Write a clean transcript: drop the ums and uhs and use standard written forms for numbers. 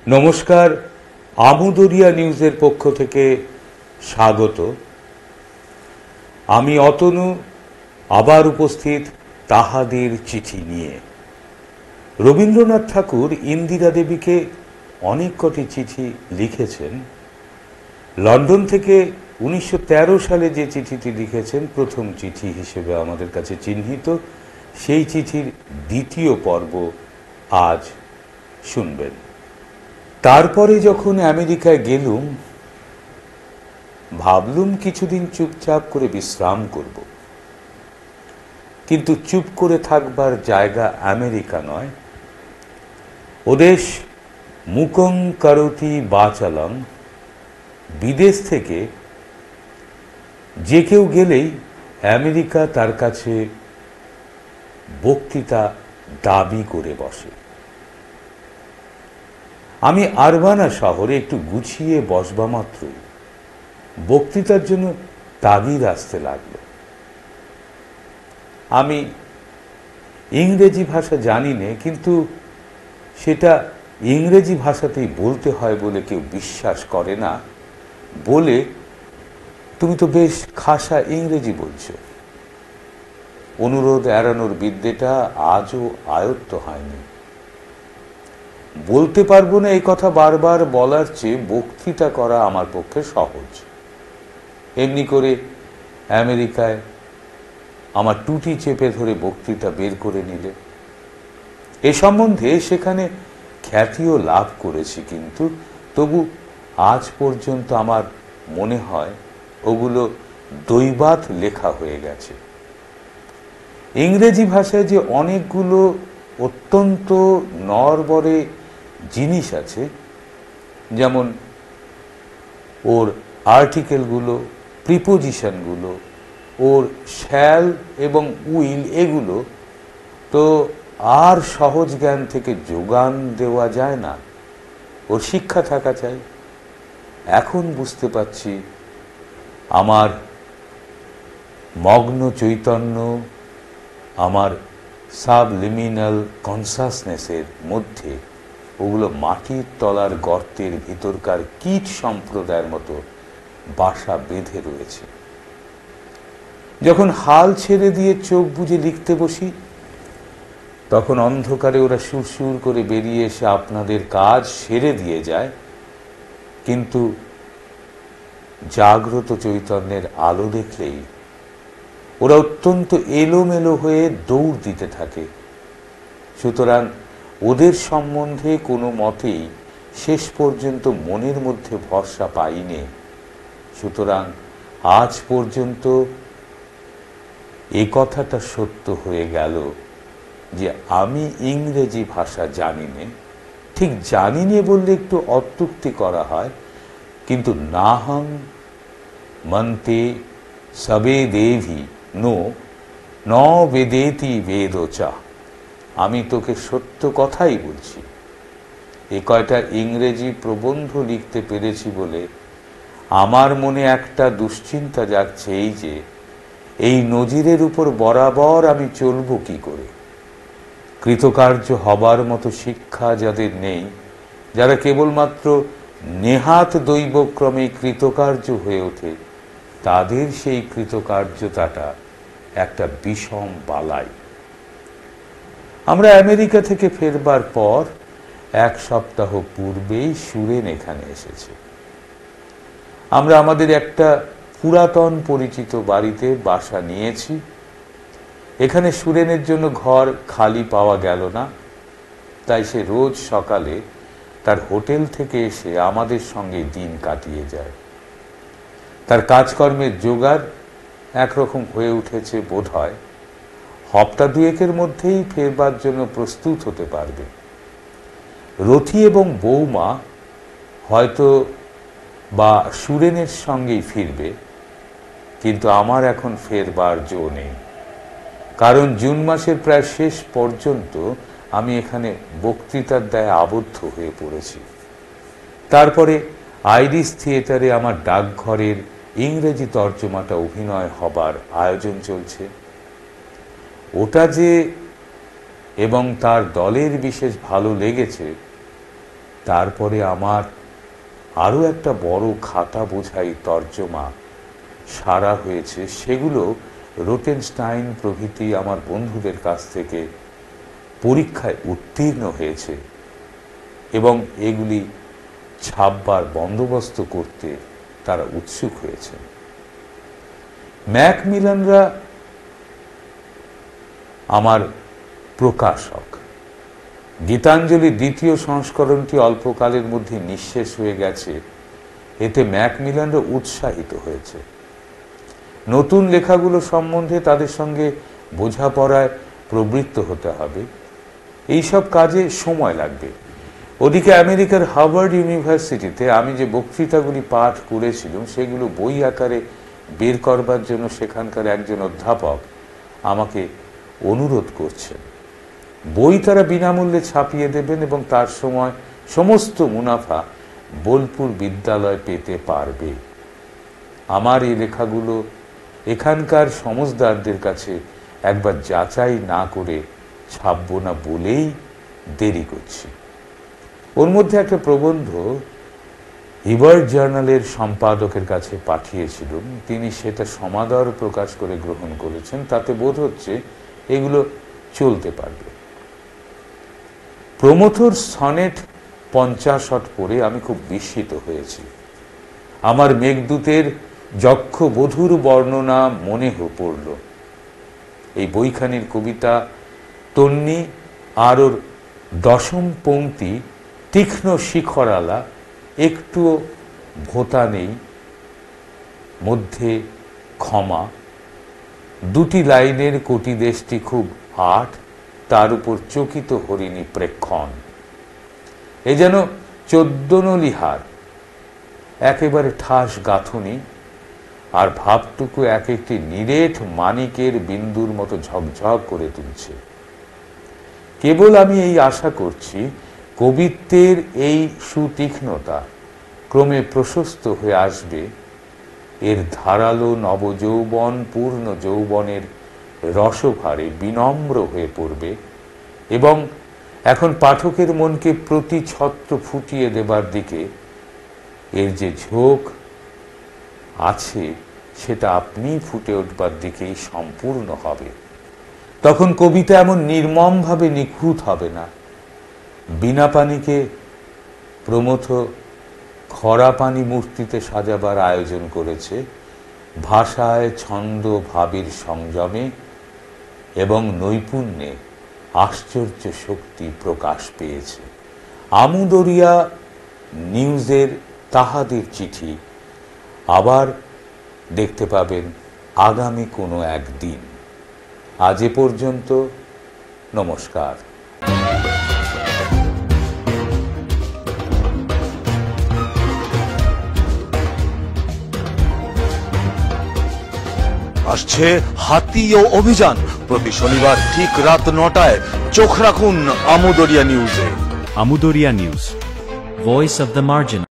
নমস্কার, আমুদরিয়া নিউজের পক্ষ থেকে স্বাগত। আমি অতনু আবার উপস্থিত তাহাদের চিঠি নিয়ে। রবীন্দ্রনাথ ঠাকুর ইন্দিরা দেবীকে অনেক কটি চিঠি লিখেছেন। লন্ডন থেকে 1913 সালে যে চিঠিটি লিখেছেন, প্রথম চিঠি হিসেবে আমাদের কাছে চিহ্নিত, সেই চিঠির দ্বিতীয় পর্ব আজ শুনবেন। তারপরে যখন আমেরিকায় গেলুম, ভাবলুম কিছুদিন চুপচাপ করে বিশ্রাম করব। কিন্তু চুপ করে থাকবার জায়গা আমেরিকা নয়। ওদেশ মুকং করোতি বাচালং। বিদেশ থেকে যে কেউ গেলেই আমেরিকা তার কাছে বক্তৃতা দাবি করে বসে। আমি আরবানা শহরে একটু গুছিয়ে বসবা মাত্রই বক্তৃতার জন্য তাগিদ আসতে লাগলো। আমি ইংরেজি ভাষা জানি না, কিন্তু সেটা ইংরেজি ভাষাতেই বলতে হয় বলে কেউ বিশ্বাস করে না বলে, তুমি তো বেশ খাসা ইংরেজি বলছো। অনুরোধ এড়ানোর বিদ্যেটা আজও আয়ত্ত হয়নি। বলতে পারবো না এই কথা বারবার বলার চেয়ে বক্তৃতা করা আমার পক্ষে সহজ। এমনি করে আমেরিকায় আমার টুটি চেপে ধরে বক্তৃতা বের করে নিলে। এ সম্বন্ধে সেখানে খ্যাতিও লাভ করেছি, কিন্তু তবু আজ পর্যন্ত আমার মনে হয় ওগুলো দৈবাত লেখা হয়ে গেছে। ইংরেজি ভাষায় যে অনেকগুলো অত্যন্ত নড়বড়ে জিনিস আছে, যেমন ওর আর্টিকেলগুলো, প্রিপোজিশনগুলো, ওর শ্যাল এবং উইল, এগুলো তো আর সহজ জ্ঞান থেকে যোগান দেওয়া যায় না। ওর শিক্ষা থাকা চাই। এখন বুঝতে পারছি আমার মগ্ন চৈতন্য, আমার সাবলিমিনাল কনসাসনেসের মধ্যে ওগুলো মাটির তলার গর্তের ভিতরকার কীট সম্প্রদায়ের মতো বাসা বেঁধে রয়েছে। যখন হাল ছেড়ে দিয়ে চোখ বুজে লিখতে বসি, তখন অন্ধকারে ওরা সুরসুর করে বেরিয়ে এসে আপনাদের কাজ সেরে দিয়ে যায়, কিন্তু জাগ্রত চৈতন্যের আলো দেখলেই ওরা অত্যন্ত এলোমেলো হয়ে দৌড় দিতে থাকে। সুতরাং ওদের সম্বন্ধে কোনো মতেই শেষ পর্যন্ত মনের মধ্যে ভরসা পাইনি। সুতরাং আজ পর্যন্ত এ কথাটা সত্য হয়ে গেল যে আমি ইংরেজি ভাষা জানি নে। ঠিক জানি নে বললে একটু অত্যুক্তি করা হয়, কিন্তু নাহং মন্তে সবে দেভি নো ন বেদেতি বেদোচা। আমি তোকে সত্য কথাই বলছি। এ কয়টা ইংরেজি প্রবন্ধ লিখতে পেরেছি বলে আমার মনে একটা দুশ্চিন্তা জাগছে, এই যে এই নজিরের উপর বরাবর আমি চলব কি করে। কৃতকার্য হবার মতো শিক্ষা যাদের নেই, যারা কেবলমাত্র নেহাত দৈবক্রমে কৃতকার্য হয়ে ওঠে, তাদের সেই কৃতকার্যতাটা একটা বিষম বালাই। আমরা আমেরিকা থেকে ফেরবার পর 1 সপ্তাহ পূর্বেই সুরেন এখানে এসেছে। আমরা আমাদের একটা পুরাতন পরিচিত বাড়িতে বাসা নিয়েছি। এখানে সুরেনের জন্য ঘর খালি পাওয়া গেল না, তাই সে রোজ সকালে তার হোটেল থেকে এসে আমাদের সঙ্গে দিন কাটিয়ে যায়। তার কাজকর্মের জোগাড় একরকম হয়ে উঠেছে বোধ হয়। হপ্তা 2-এর মধ্যেই ফেরবার জন্য প্রস্তুত হতে পারবে। রথী এবং বৌমা হয়তো বা সুরেনের সঙ্গেই ফিরবে, কিন্তু আমার এখন ফেরবার জো নেই। কারণ জুন মাসের প্রায় শেষ পর্যন্ত আমি এখানে বক্তৃতার দায়ে আবদ্ধ হয়ে পড়েছি। তারপরে আইরিশ থিয়েটারে আমার ডাকঘরের ইংরেজি তর্জমাটা অভিনয় হবার আয়োজন চলছে। ওটা যে এবং তার দলের বিশেষ ভালো লেগেছে তারপরে আমার আরও একটা বড় খাতা বোঝাই তর্জমা সারা হয়েছে, সেগুলো রোটেনস্টাইন প্রভৃতি আমার বন্ধুদের কাছ থেকে পরীক্ষায় উত্তীর্ণ হয়েছে এবং এগুলি ছাপবার বন্দোবস্ত করতে তারা উৎসুক হয়েছে। ম্যাকমিলানরা আমার প্রকাশক। গীতাঞ্জলির দ্বিতীয় সংস্করণটি অল্পকালের মধ্যে নিঃশেষ হয়ে গেছে, এতে ম্যাকমিলানরা উৎসাহিত হয়েছে। নতুন লেখাগুলো সম্বন্ধে তাদের সঙ্গে বোঝাপড়ায় প্রবৃত্ত হতে হবে। এইসব কাজে সময় লাগবে। ওদিকে আমেরিকার হার্ভার্ড ইউনিভার্সিটিতে আমি যে বক্তৃতাগুলি পাঠ করেছিলাম সেগুলো বই আকারে বের করবার জন্য সেখানকার একজন অধ্যাপক আমাকে অনুরোধ করছেন। বই তারা বিনামূল্যে ছাপিয়ে দেবেন এবং তার সময় সমস্ত মুনাফা বোলপুর বিদ্যালয় পেতে পারবে। আমার এই লেখাগুলো এখানকার সমজদারদের কাছে একবার যাচাই না করে ছাপব না বলেই দেরি করছি। ওর মধ্যে একটা প্রবন্ধ হিবার্ট জার্নালের সম্পাদকের কাছে পাঠিয়েছিলাম, তিনি সেটা সমাদর প্রকাশ করে গ্রহণ করেছেন। তাতে বোধ হচ্ছে এগুলো চলতে পারবে। প্রমথর সনেট 50 পড়ে আমি খুব বিস্মিত হয়েছি। আমার মেঘদূতের যক্ষ বধূর বর্ণনা মনে পড়ল। এই বইখানির কবিতা তন্নি আর ওর 10ম পংক্তি তীক্ষ্ণ শিখরালা, একটুও ভোতা নেই, মধ্যে ক্ষমা। দুটি লাইনের কোটি দেশটি খুব আট, তার উপর চকিত হরিণী প্রেক্ষণ। এ যেন 14 নলিহার, একেবারে ঠাস গাঁথুনি, আর ভাবটুকু এক একটি নিরেট মানিকের বিন্দুর মতো ঝকঝক করে তুলছে। কেবল আমি এই আশা করছি কবিত্বের এই সুতীক্ষ্ণতা ক্রমে প্রশস্ত হয়ে আসবে, এর ধারালো নবযৌবন পূর্ণ যৌবনের রসভারে বিনম্র হয়ে পড়বে এবং এখন পাঠকের মনকে প্রতি ছত্র ফুটিয়ে দেবার দিকে এর যে ঝোঁক আছে সেটা আপনি ফুটে উঠবার দিকেই সম্পূর্ণ হবে। তখন কবিতা এমন নির্মমভাবে নিখুঁত হবে না। বিনা পানিকে প্রমথ খরা পানি মূর্তিতে সাজাবার আয়োজন করেছে, ভাষায় ছন্দ ভাবের সংযমে এবং নৈপুণ্যে আশ্চর্য শক্তি প্রকাশ পেয়েছে। আমুদরিয়া নিউজের তাহাদের চিঠি আবার দেখতে পাবেন আগামী কোনো একদিন। আজ এ পর্যন্ত, নমস্কার। আসছে হাতি ও অভিযান, প্রতি শনিবার ঠিক রাত 9টায়। চোখ রাখুন আমুদরিয়া নিউজে। Amudoria News, Voice of the Margin.